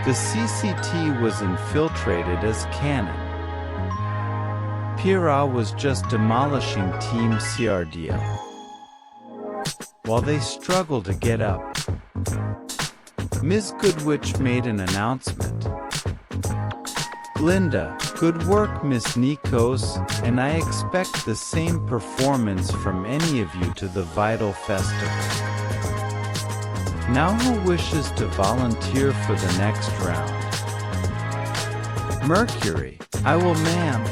The CCT was infiltrated as cannon. Pira was just demolishing Team CRDL. While they struggled to get up, Ms. Goodwitch made an announcement. Glinda, good work Miss Nikos, and I expect the same performance from any of you to the Vital Festival. Now who wishes to volunteer for the next round? Mercury, I will, ma'am.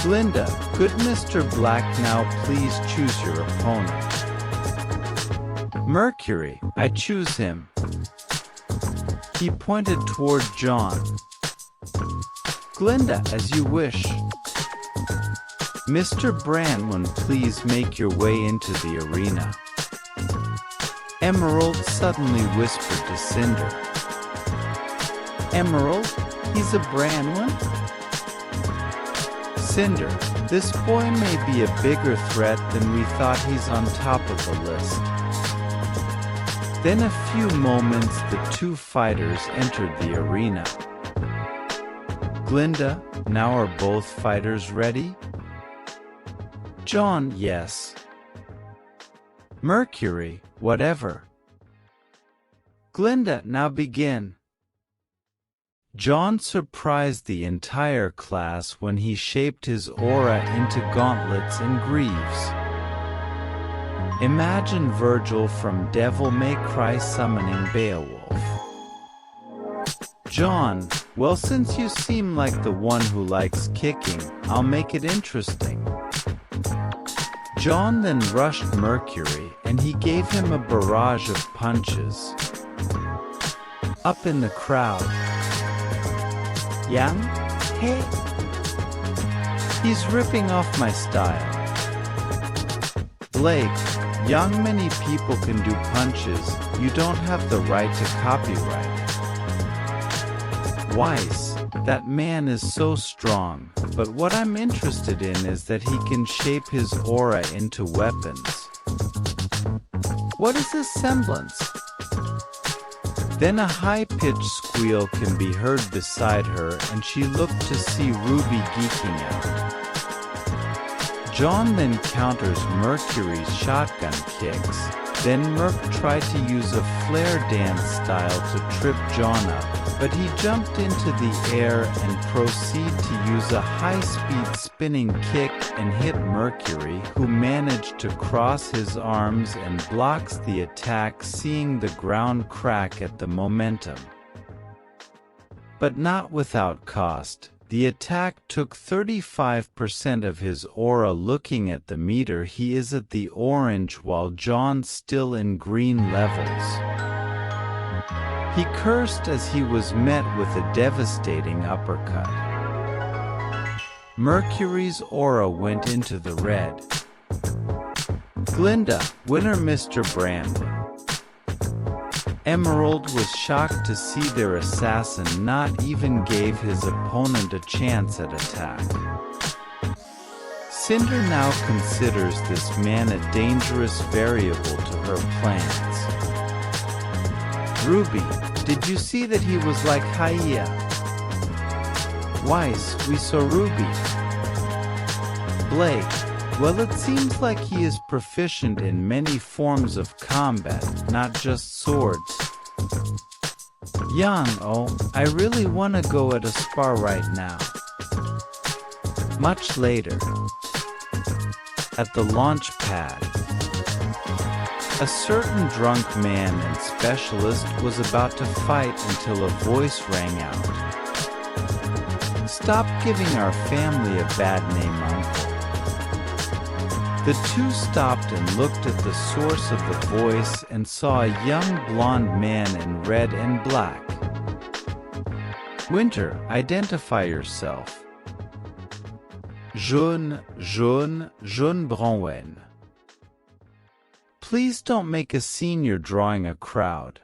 Glinda, good Mr. Black, now please choose your opponent. Mercury, I choose him. He pointed toward Jaune. Glinda, as you wish. Mr. Branwen, please make your way into the arena. Emerald suddenly whispered to Cinder. Emerald? He's a Branwen? Cinder, this boy may be a bigger threat than we thought. He's on top of the list. Then a few moments the two fighters entered the arena. Glinda, now are both fighters ready? Jaune, yes. Mercury, whatever. Glinda, now begin. Jaune surprised the entire class when he shaped his aura into gauntlets and greaves. Imagine Virgil from Devil May Cry summoning Beowulf. Jaune, well, since you seem like the one who likes kicking, I'll make it interesting. Jaune then rushed Mercury, and he gave him a barrage of punches. Up in the crowd. Yang? Hey! He's ripping off my style. Blake, Yang, many people can do punches, you don't have the right to copyright. Weiss, that man is so strong, but what I'm interested in is that he can shape his aura into weapons. What is his semblance? Then a high-pitched squeal can be heard beside her, and she looked to see Ruby geeking out. Jaune then counters Mercury's shotgun kicks. Then Merc tried to use a flare dance style to trip Jaune up, but he jumped into the air and proceeded to use a high-speed spinning kick and hit Mercury, who managed to cross his arms and blocks the attack, seeing the ground crack at the momentum. But not without cost. The attack took 35% of his aura. Looking at the meter, he is at the orange while Jaune's still in green levels. He cursed as he was met with a devastating uppercut. Mercury's aura went into the red. Glinda, winner Mr. Branwen. Emerald was shocked to see their assassin not even gave his opponent a chance at attack. Cinder now considers this man a dangerous variable to her plans. Ruby, did you see that he was like Haya? Weiss, we saw Ruby. Blake, well, it seems like he is proficient in many forms of combat, not just swords. Yang, oh, I really want to go at a spar right now. Much later, at the launch pad, a certain drunk man and specialist was about to fight until a voice rang out. Stop giving our family a bad name, Uncle. The two stopped and looked at the source of the voice and saw a young blonde man in red and black. Winter, identify yourself. Jaune Branwen. Please don't make a scene, you're drawing a crowd.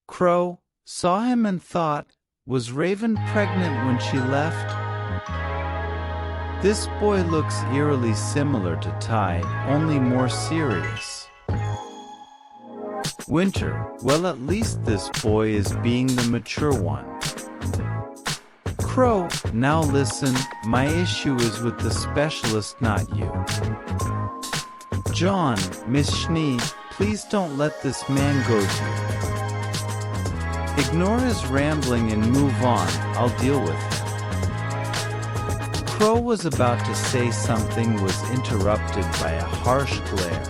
Crow, saw him and thought, was Raven pregnant when she left? This boy looks eerily similar to Ty, only more serious. Winter, well, at least this boy is being the mature one. Crow, now listen, my issue is with the specialist, not you. John, Miss Schnee, please don't let this man go to you. Ignore his rambling and move on, I'll deal with him. Crow was about to say something, was interrupted by a harsh glare.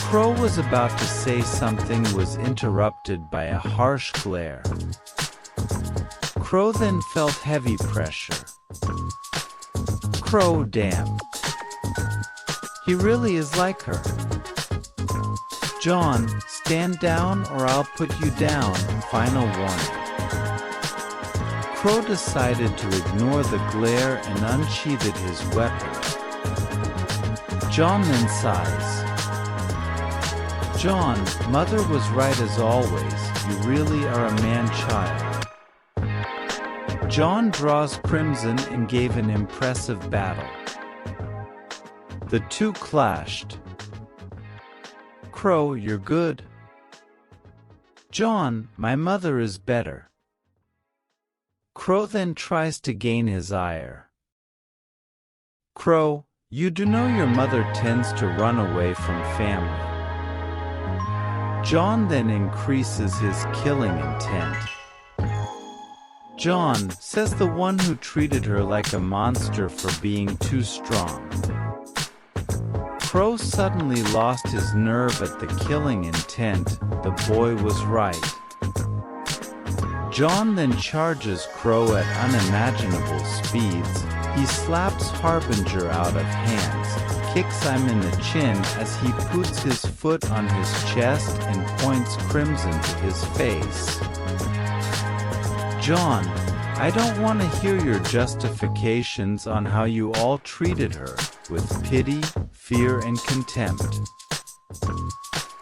Crow was about to say something, was interrupted by a harsh glare. Crow then felt heavy pressure. Crow, damn. He really is like her. John, stand down or I'll put you down, final warning. Crow decided to ignore the glare and unsheathed his weapon. John then sighs. John, mother was right as always, you really are a man-child. John draws crimson and gave an impressive battle. The two clashed. Crow, you're good. John, my mother is better. Crow then tries to gain his ire. Crow, you do know your mother tends to run away from family. John then increases his killing intent. John, says the one who treated her like a monster for being too strong. Crow suddenly lost his nerve at the killing intent, the boy was right. John then charges Crow at unimaginable speeds, he slaps Harbinger out of hands, kicks him in the chin as he puts his foot on his chest and points crimson to his face. John, I don't want to hear your justifications on how you all treated her, with pity, fear and contempt.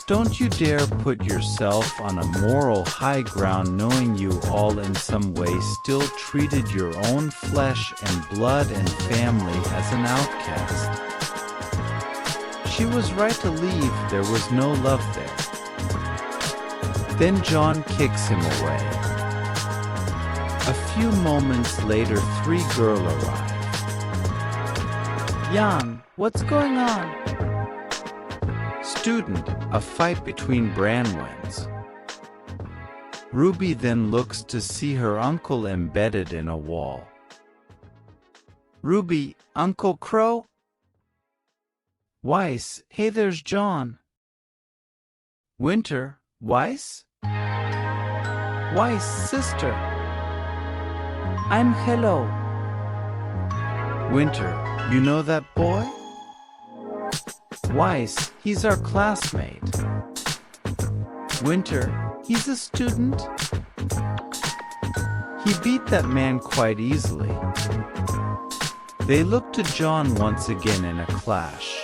Don't you dare put yourself on a moral high ground knowing you all in some way still treated your own flesh and blood and family as an outcast. She was right to leave, there was no love there. Then John kicks him away. A few moments later, three girls arrive. Jan, what's going on? Student, a fight between Branwens. Ruby then looks to see her uncle embedded in a wall. Ruby, Uncle Crow? Weiss, hey, there's John. Winter, Weiss? Weiss, sister. I'm hello. Winter, you know that boy? Weiss, he's our classmate. Winter, he's a student? He beat that man quite easily. They look to John once again in a clash.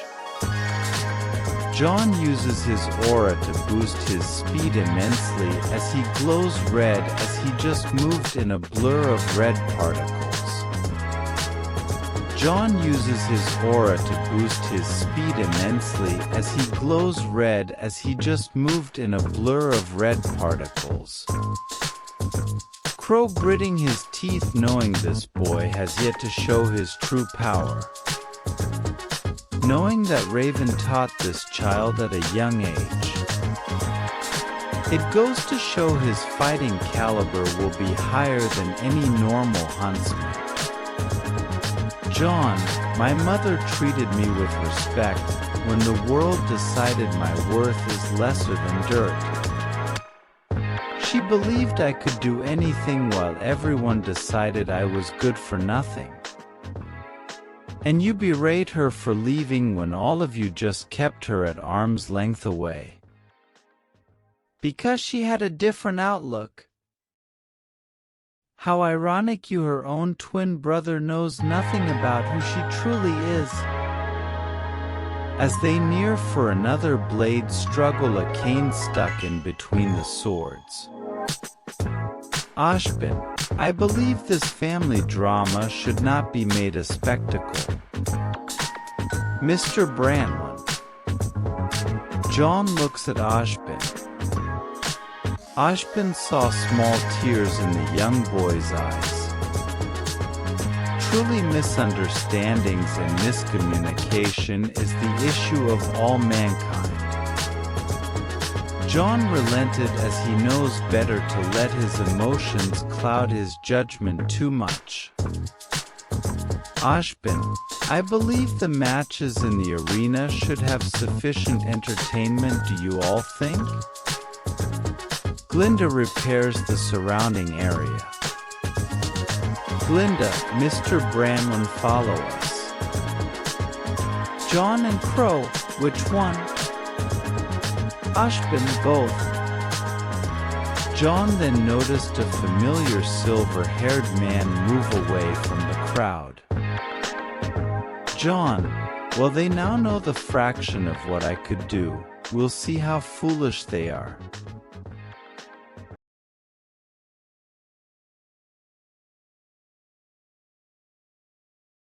John uses his aura to boost his speed immensely as he glows red as he just moved in a blur of red particles. John uses his aura to boost his speed immensely as he glows red as he just moved in a blur of red particles. Crow gritting his teeth knowing this boy has yet to show his true power. Knowing that Raven taught this child at a young age. It goes to show his fighting caliber will be higher than any normal huntsman. John, my mother treated me with respect when the world decided my worth is lesser than dirt. She believed I could do anything while everyone decided I was good for nothing. And you berate her for leaving when all of you just kept her at arm's length away. Because she had a different outlook. How ironic you, her own twin brother, knows nothing about who she truly is. As they near for another blade struggle, a cane stuck in between the swords. Ashbin, I believe this family drama should not be made a spectacle. Mr. Branwen. Jaune looks at Ashbin. Ashbin saw small tears in the young boy's eyes. Truly, misunderstandings and miscommunication is the issue of all mankind. Jaune relented as he knows better to let his emotions cloud his judgment too much. Ashbin, I believe the matches in the arena should have sufficient entertainment, do you all think? Glinda repairs the surrounding area. Glinda, Mr. Branwen, follow us. Jaune and Crow, which one? Ashbin, both. Jaune then noticed a familiar silver-haired man move away from the crowd. Jaune, well, they now know the fraction of what I could do. We'll see how foolish they are.